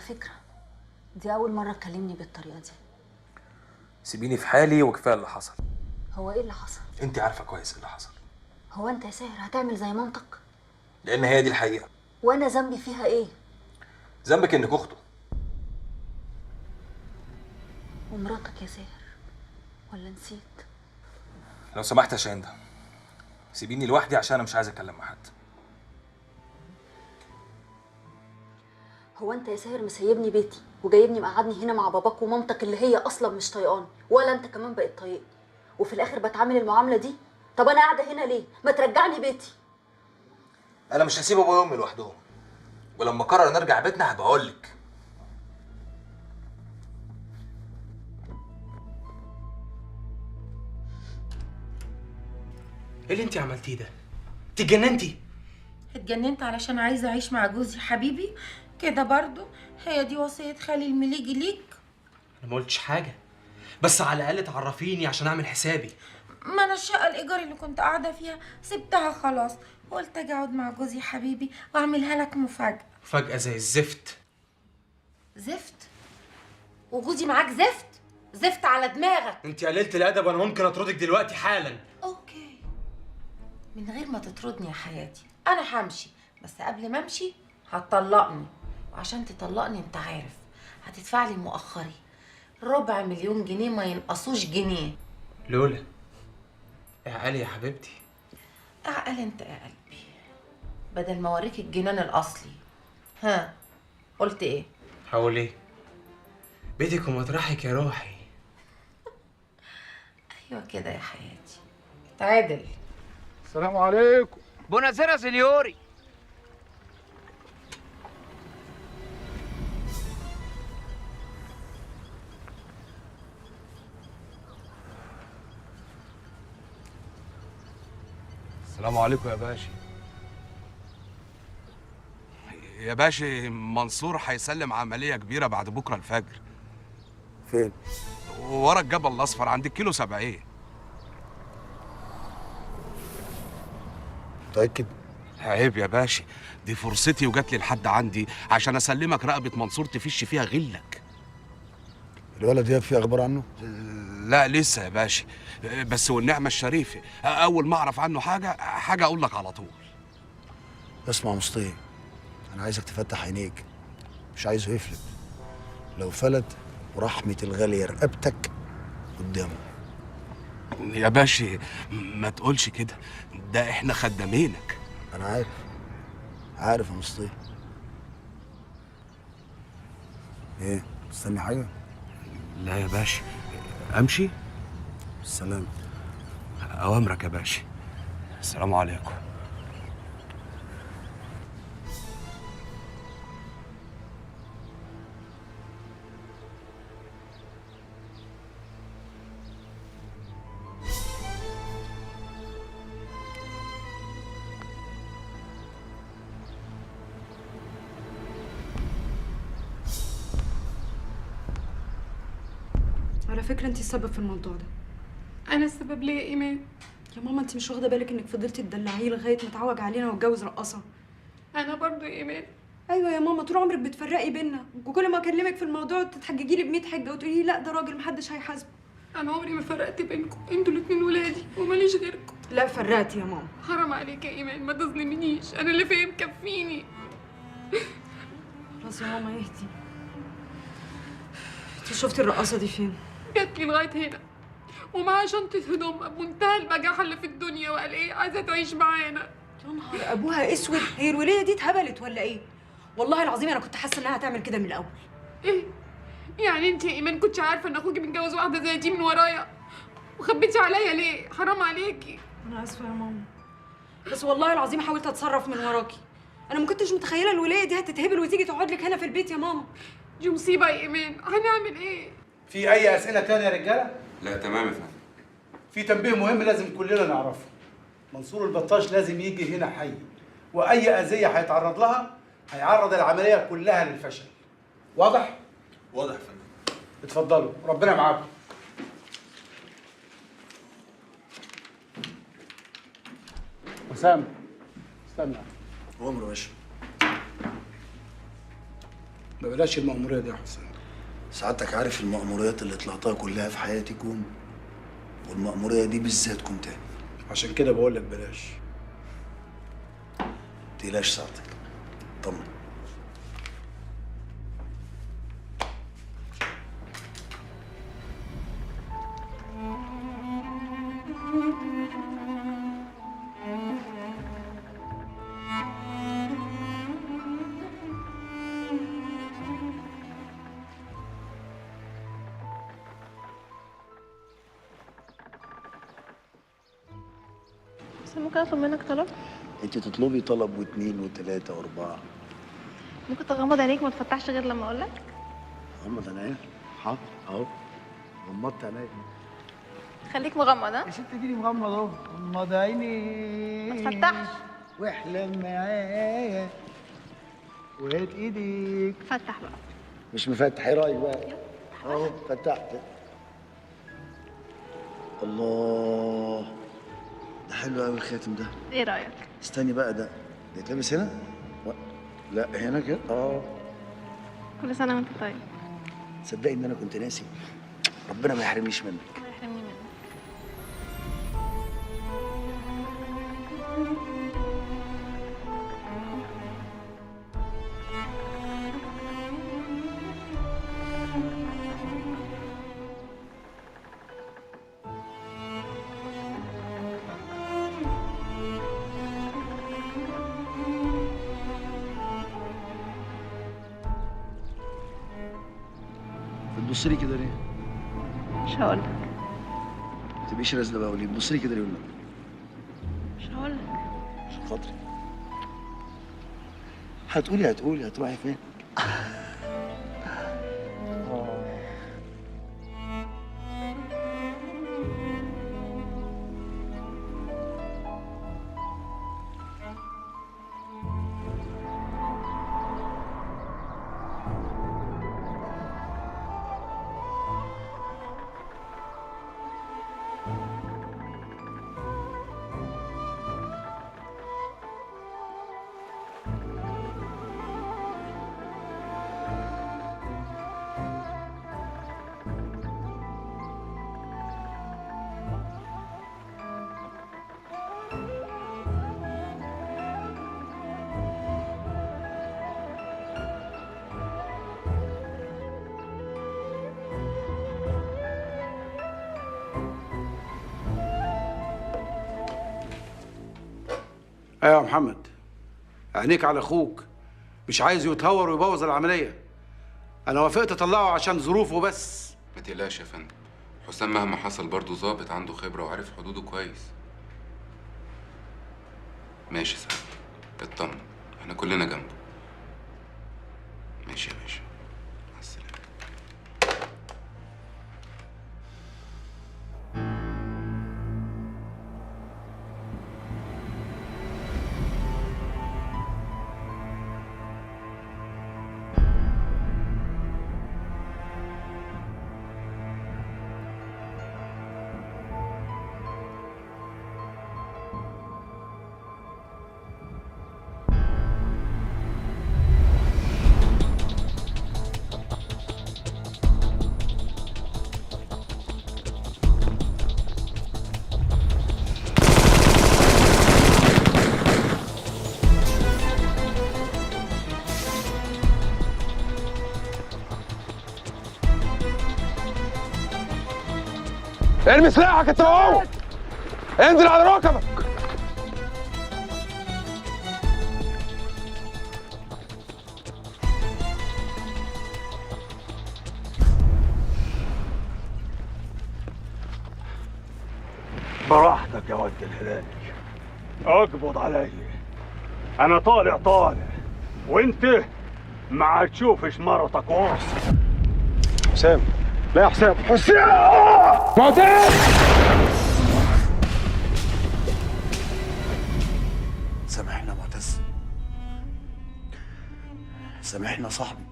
على فكرة دي أول مرة تكلمني بالطريقة دي. سيبيني في حالي وكفايه اللي حصل. هو إيه اللي حصل؟ انت عارفه كويس اللي حصل. هو أنت يا ساهر هتعمل زي مامتك؟ لان هي دي الحقيقه. وأنا ذنبي فيها إيه؟ ذنبك انك اخته. ومراتك يا ساهر، ولا نسيت؟ لو سمحت يا شاهندة، سيبيني لوحدي عشان انا مش عايز اتكلم مع حد. هو أنت يا ساهر مسيبني بيتي وجايبني مقعدني هنا مع باباك ومامتك اللي هي أصلا مش طايقاني، ولا أنت كمان بقيت طايقني، وفي الآخر بتعامل المعاملة دي؟ طب أنا قاعدة هنا ليه؟ ما ترجعني بيتي. انا مش هسيب ابويا وامي لوحدهم، ولما قرر نرجع بيتنا هبقى اقول لك. ايه اللي انت عملتيه ده؟ انت اتجننتي؟ اتجننت علشان عايزه اعيش مع جوزي حبيبي كده برضو؟ هي دي وصيه خالي المليجي ليك؟ انا ما قلتش حاجه، بس على الاقل تعرفيني عشان اعمل حسابي. ما انا الشقه الايجار اللي كنت قاعده فيها سبتها خلاص، وقلت اجي اقعد مع جوزي حبيبي واعملها لك مفاجاه. فجأة زي الزفت. زفت؟ وجوزي معاك زفت؟ زفت على دماغك. انت قللت الادب وانا ممكن اطردك دلوقتي حالا. اوكي، من غير ما تطردني يا حياتي انا همشي، بس قبل ما امشي هتطلقني، وعشان تطلقني انت عارف هتدفع لي مؤخري 250,000 جنيه ما ينقصوش جنيه. لولا اعقلي يا حبيبتي. اعقل انت يا قلبي، بدل ما اوريك الجنان الاصلي. ها قلت ايه؟ هقول ايه؟ بيتك ومطرحك يا روحي. ايوه كده يا حياتي. تعادل. السلام عليكم. بوناسيرا سينيوري. السلام عليكم يا باشا. يا باشا منصور هيسلم عملية كبيرة بعد بكرة الفجر. فين؟ ورا الجبل الأصفر عند الكيلو 70. متأكد؟ عيب يا باشا، دي فرصتي وجات لي لحد عندي عشان أسلمك رقبة منصور تفش فيها غلك. الولد ده في أخبار عنه؟ لا لسه يا باشا، بس والنعمة الشريفة أول ما أعرف عنه حاجة أقول لك على طول. اسمع مصطفى، أنا عايزك تفتح عينيك، مش عايزه يفلت. لو فلت ورحمة الغالية رقبتك قدامه. يا باشا ما تقولش كده، ده إحنا خدامينك. أنا عارف يا مصطفى. إيه؟ مستني حاجة؟ لا يا باشا، أمشي؟ بالسلامة. أوامرك يا باشا. السلام عليكم. على فكرة انت السبب في الموضوع ده. انا السبب ليه يا ايمان؟ يا ماما انت مش واخدة بالك انك فضلتي تدلعيه لغاية ما اتعوج علينا واتجوز رقاصة؟ انا برضو يا ايمان. ايوه يا ماما، طول عمرك بتفرقي بينا، وكل ما اكلمك في الموضوع تتحججي لي ب100 حجة وتقولي لي لا ده راجل محدش هيحاسبه. انا عمري ما فرقت بينكم، انتوا الاتنين ولادي وماليش غيركم. لا فرقتي يا ماما. حرام عليك يا ايمان، ما تظلمنيش، انا اللي فيا مكفيني. خلاص يا ماما اهدي. انت شفتي الرقاصة دي فين؟ جات لي لغايه هنا ومعاها شنطه هدوم بمنتهى البجاحه اللي في الدنيا، وقال ايه عايزه تعيش معانا. يا نهار ابوها اسود، هي الولية دي اتهبلت ولا ايه؟ والله العظيم انا كنت حاسة انها هتعمل كده من الاول. ايه يعني انت يا ايمان كنتش عارفه ان اخوكي متجوز واحده زي دي من ورايا وخبيتي عليا ليه؟ حرام عليكي. انا اسفة يا ماما، بس والله العظيم حاولت اتصرف من وراكي. انا ما كنتش متخيله الولايه دي هتتهبل وتيجي تقعد لك هنا في البيت يا ماما. دي مصيبه يا ايمان، هنعمل ايه؟ في اي اسئله تانية يا رجاله؟ لا تمام يا فندم. في تنبيه مهم لازم كلنا نعرفه. منصور البطاش لازم يجي هنا حي، واي اذيه هيتعرض لها هيعرض العمليه كلها للفشل. واضح؟ واضح يا فندم. اتفضلوا، ربنا معاكم. وسام استنى. عمره يا باشا. ما بلاش المأمورية دي يا حسام. سعادتك عارف المأموريات اللي طلعتها كلها في حياتي كوم، والمأمورية دي بالذات كوم تاني. عشان كده بقول لك بلاش. متقلقش سعادتك، طمن. بس ممكن اطلب منك طلب؟ انت تطلبي طلب واثنين وثلاثة واربعة. ممكن تغمض عينيك ما تفتحش غير لما اقول لك؟ غمض عينيا. حاضر اهو، غمضت عينيا. خليك مغمض. ها؟ يا ست اديني مغمض اهو. غمض عيني ما تفتحش. واحلم معايا وهات ايديك. فتح بقى. مش مفتح، ايه رايك بقى؟ اهو فتحت. الله، ده حلو قوي الخاتم ده. ايه رايك؟ استني بقى، ده يتلبس هنا؟ لا هنا كده. كل سنه وانت طيب. تصدقي ان انا كنت ناسي؟ ربنا ما يحرمنيش منك. الله يحرمني منك. بتبص لي كده ليه؟ مش هقول لك. ما تبقيش رازله بقى، وليه بتبص لي كده ليه؟ مش هقول لك. عشان خاطري. هتقولي هتروحي فين؟ ايوه يا محمد، عينيك على اخوك، مش عايز يتهور ويبوظ العمليه. انا وافقت اطلعه عشان ظروفه بس. ما تقلقش يا فندم، حسام مهما حصل برضه ظابط عنده خبره وعارف حدوده كويس. ماشي يا سعد، اطمن، احنا كلنا جنبه. ماشي يا باشا، مع السلامه. ارمي سلاحك انت وهو، انزل على ركبك. براحتك يا ود الهلال، اقبض عليا، انا طالع وانت ما هتشوفش مرتك واصل. حسام، لا يا حسام. سامحنا معتز، سامحنا صاحبي.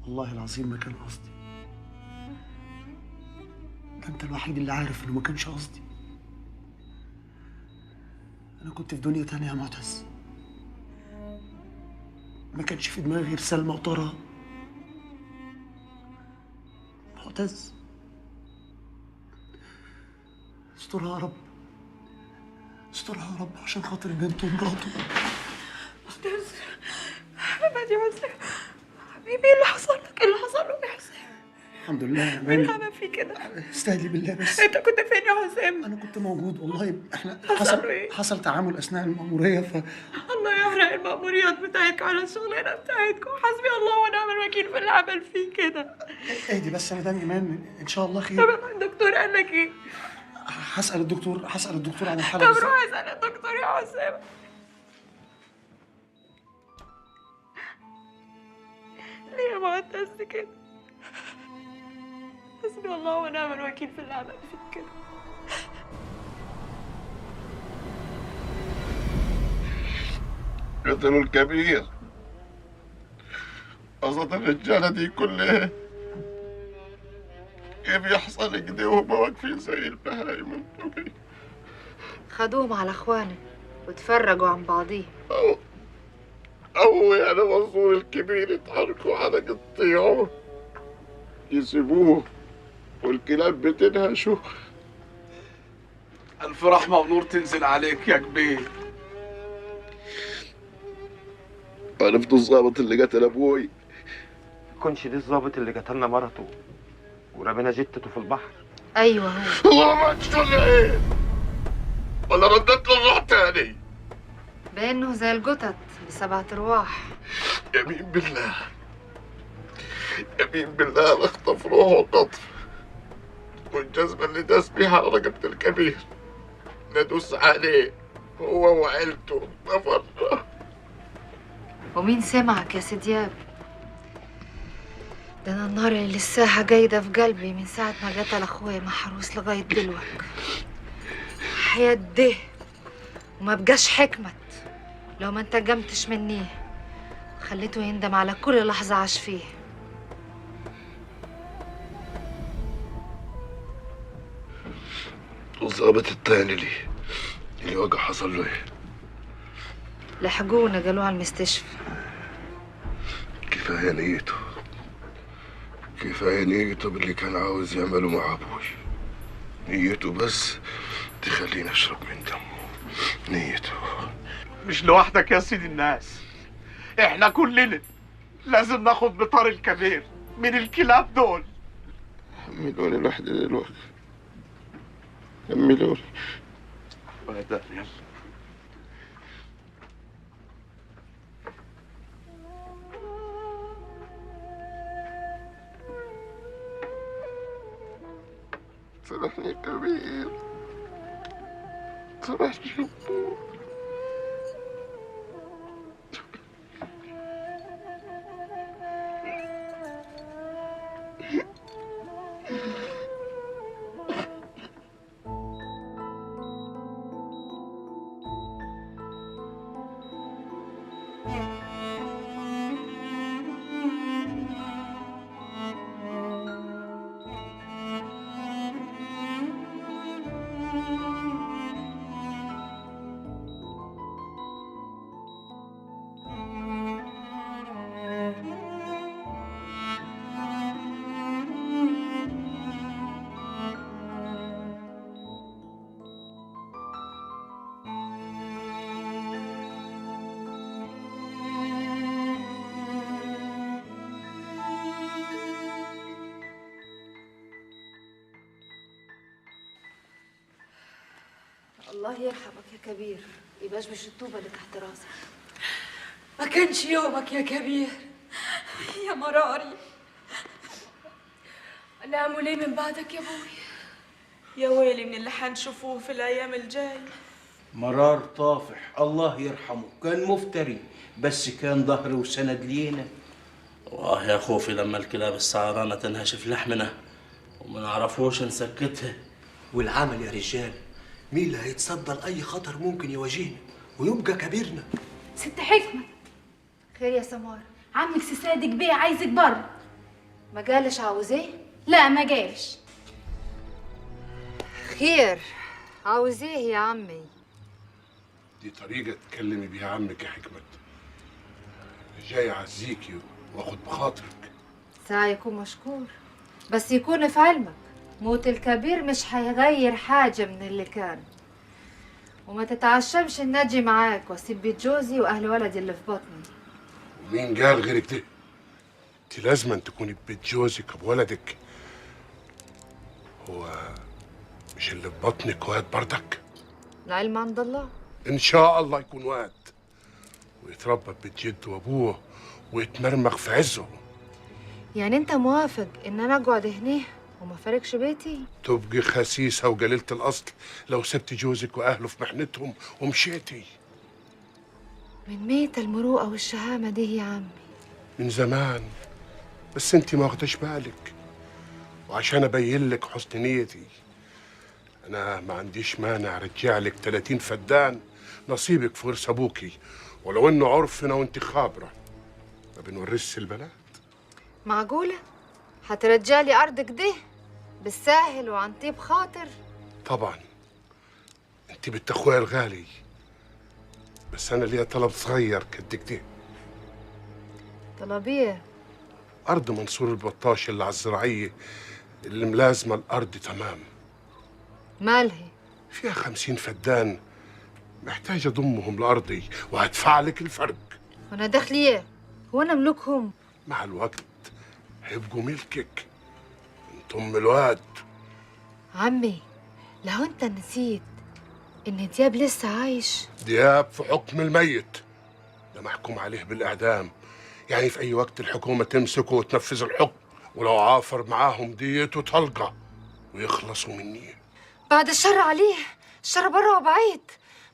والله العظيم ما كان قصدي. ده انت الوحيد اللي عارف انه ما كانش قصدي. انا كنت في دنيا تانية يا معتز. ما كانش في دماغي غير سلمى وطارق. معتز، استرها يا رب، استرها يا رب عشان خاطر بنته ومراته. معتز حبيبي يا حسام، حبيبي ايه اللي حصل لك؟ ايه اللي حصل له يا حسام؟ الحمد لله يا مين مان. عمل فيه كده؟ استهدي بالله بس. انت كنت فين يا حسام؟ انا كنت موجود والله. احنا حصل له ايه؟ حصل تعامل اثناء المأمورية الله يحرق المأموريات بتاعتكم على الشغلانه بتاعتكم، حسبي الله ونعم الوكيل في اللي عمل فيه كده. اهدي بس يا مدام ايمان، ان شاء الله طب خير. الدكتور قال لك ايه؟ هسأل الدكتور عن الحالة طب بالظبط. روح اسال الدكتور يا حسام. ليه يا معتز كده؟ حسبي الله ونعم الوكيل في اللي عمل فيك كده. قتلوا الكبير قصد الرجالة دي كلها. كيف يحصل كده وهم واقفين زي البهايم؟ خدوهم على اخوانك وتفرجوا عن بعضيهم. أو يعني منصور الكبير يتحركوا على قطيعه يسيبوه والكلاب بتنهشه. ألف رحمة ونور تنزل عليك يا كبير. عرفت الضابط اللي قتل أبوي؟ كنش دي الضابط اللي قتلنا مرته ورمينا جتته في البحر؟ ايوه هو. هو ماتش ولا ايه؟ ولا ردت له الروح تاني؟ بانه زي الجتت ب7 أرواح. يمين بالله، يمين بالله نخطف روحه قطف، والجزمة اللي داس بيها على رقبة الكبير ندوس عليه هو وعيلته نفر. ومين سمعك يا سيدياب؟ ده انا النار اللي لساها جايده في قلبي من ساعه ما قتل اخويا محروس لغايه دلوقتي. حياة ده وما بقاش حكمت لو ما انتقمتش منيه وخليته يندم على كل لحظه عاش فيها. والظابط التاني اللي وقع حصل له ايه؟ لحقونا قالوه على المستشفى. كفاية نيته، كفاية نيته باللي كان عاوز يعمله مع أبوي. نيته بس تخليني أشرب من دمه. نيته. مش لوحدك يا سيدي الناس، احنا كلنا لازم ناخد بطار الكبير من الكلاب دول. حملوني لوحدي دلوقتي، حملوني. وهذا يلا. سامحني يا كبير، سامحني يا أبوي. الله يرحمك يا كبير، يبشبش الطوبه اللي تحت راسك. ما كانش يومك يا كبير يا مراري. انا اعمل ايه من بعدك يا ابوي؟ يا ويلي من اللي حنشوفوه في الايام الجايه. مرار طافح الله يرحمه كان مفتري، بس كان ظهر وسند لينا. يا خوفي لما الكلاب السعرانة تنهشف لحمنا وما نعرفوش نسكتها. والعمل يا رجال، مين اللي هيتصدى لأي خطر ممكن يواجهنا ويبقى كبيرنا؟ ست حكمة. خير يا سمار؟ عمك صادق بيه عايزك بره. ما جالش عاوز ايه؟ لا ما جالش. خير، عاوز ايه يا عمي؟ دي طريقة تكلمي بيها عمك يا حكمت؟ جاي اعزيكي واخد بخاطرك. ساعة يكون مشكور، بس يكون في علمك موت الكبير مش هيغير حاجة من اللي كان. وما تتعشمش ان اجي معاك واسيب بيت جوزي واهل ولدي اللي في بطني. ومين قال غيرك ده؟ انت لازم تكوني ببيت جوزك وبولدك. هو مش اللي في بطنك واد بردك؟ العلم عند الله. ان شاء الله يكون واد ويتربى ببيت جده وابوه ويتمرمغ في عزه. يعني انت موافق ان انا اقعد هنا وما فارقش بيتي؟ تبقي خسيسة وقليلة الأصل لو سبتي جوزك وأهله في محنتهم ومشيتي. من ميت المروءة والشهامة دي يا عمي. من زمان، بس انت ما واخداش بالك. وعشان أبين لك حسن نيتي، أنا ما عنديش مانع أرجع لك 30 فدان نصيبك في ورث أبوكي، ولو إنه عرفنا وأنت خابرة ما بنورثش البنات. معقولة؟ هترجعلي أرضك دي بالساهل وعن طيب خاطر؟ طبعا انت بنت اخويا الغالي، بس انا ليا طلب صغير كدك ده. طلبيه؟ ارض منصور البطاش اللي على الزراعيه اللي ملازمه الارض تمام. مالهي؟ فيها 50 فدان، محتاج اضمهم لارضي وهدفع لك الفرق. وانا دخلي ايه؟ هو انا ملوكهم؟ مع الوقت هيبقوا ملكك، انت ام الواد. عمي لو انت نسيت ان دياب لسه عايش. دياب في حكم الميت، ده محكوم عليه بالاعدام، يعني في اي وقت الحكومه تمسكه وتنفذ الحكم، ولو عافر معاهم ديته طلقه ويخلصوا مني. بعد الشر عليه، الشر بره وبعيد.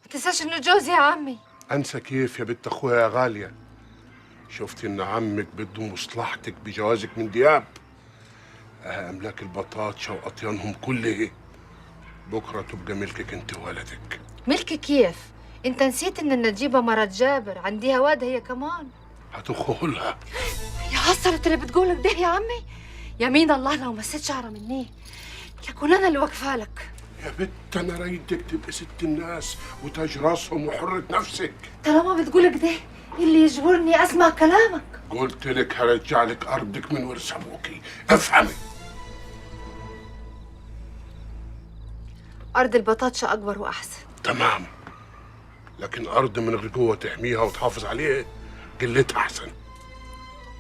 ما تنساش انه جوزي يا عمي. انسى كيف يا بنت اخويا يا غاليه؟ شفتي ان عمك بده مصلحتك بجوازك من دياب. املاك البطاطشه واطيانهم كلها بكره تبقى ملكك انت وولدك. ملكي كيف؟ انت نسيت ان النجيبه مرات جابر عنديها واد هي كمان. هتخولها. يا حصلت اللي بتقولك ده يا عمي. يمين الله لو مسيت شعره مني يكون انا اللي واقفه لك. يا بنت انا رايدك تبقي ست الناس وتاج راسهم وحرة نفسك. طالما بتقولك ده اللي يجبرني اسمع كلامك. قلت لك هرجع لك ارضك من ورث ابوكي، افهمي. ارض البطاطشه اكبر واحسن. تمام، لكن ارض من غير قوه تحميها وتحافظ عليها قلتها احسن.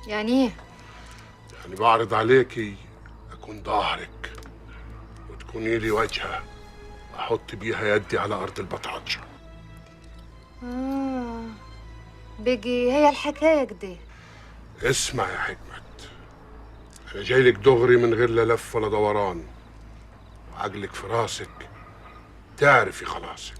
يعني ايه؟ يعني بعرض عليكي اكون ظهرك وتكوني لي وجهه احط بيها يدي على ارض البطاطشه. بيجي هي الحكايه كده. اسمع يا حكمت، انا جاي لك دغري من غير لا لف ولا دوران، وعقلك في راسك تعرفي خلاصك.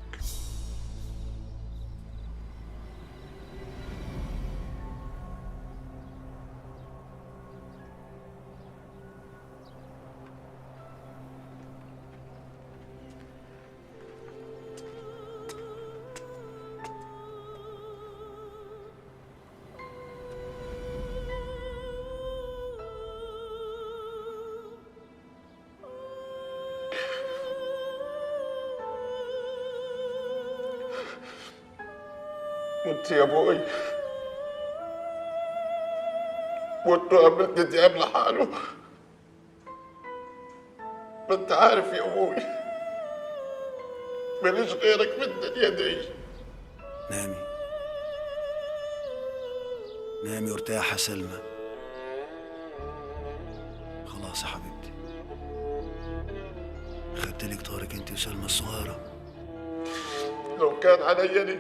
مت يا ابوي، مت وقابلت دياب لحاله. ما انت عارف يا ابوي ماليش غيرك في الدنيا دي. نامي نامي وارتاحي يا سلمى. خلاص يا حبيبتي، خدت لك طارق انت وسلمى الصغيره. لو كان عليا لي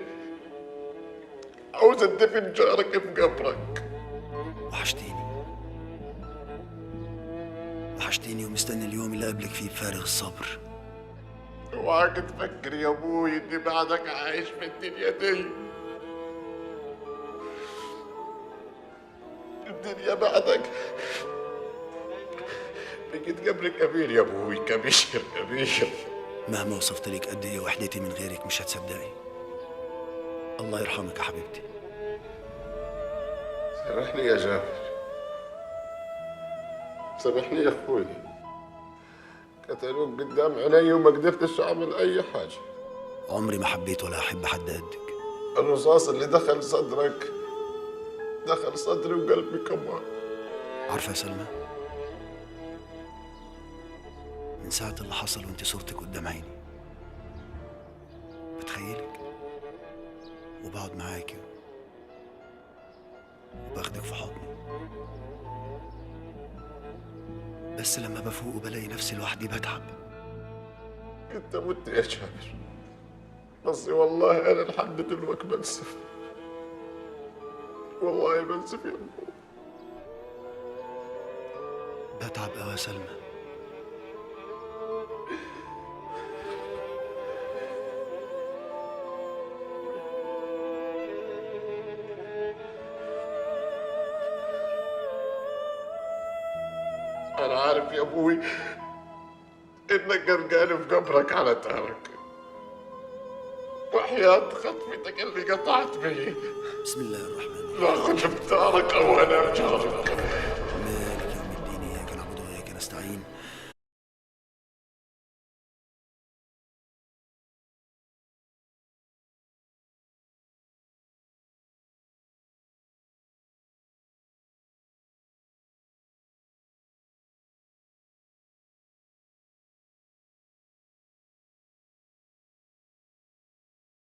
عاوز ادفن جارك في قبرك. وحشتيني ومستني اليوم اللي قبلك فيه بفارغ الصبر. اوعاك تفكر يا ابوي اني بعدك عايش في الدنيا دي. الدنيا بعدك بقيت قبر كبير يا ابوي، كبير كبير. مهما وصفت لك قد ايه وحدتي من غيرك مش هتصدقي. الله يرحمك يا حبيبتي. سامحني يا جابر، سامحني يا اخوي، قتلوك قدام عيني وما قدرتش اعمل اي حاجه. عمري ما حبيت ولا احب حد قدك. الرصاص اللي دخل صدرك دخل صدري وقلبي كمان. عارفة يا سلمى، من ساعة اللي حصل وانت صورتك قدام عيني بتخيلك وبقعد معاكي وباخدك في حضني، بس لما بفوق وبلاقي نفسي لوحدي بتعب. انت مت يا جابر، بس والله انا لحد دلوقتي بنسف، والله بنسف يا ابو. بتعب قوي يا سلمى. أنا عارف يا أبوي إنك غرقان في قبرك على تارك، وحياة خطفتك اللي قطعت بي. بسم الله الرحمن الرحيم. لا خد بتارك أو أنا أرجع لك.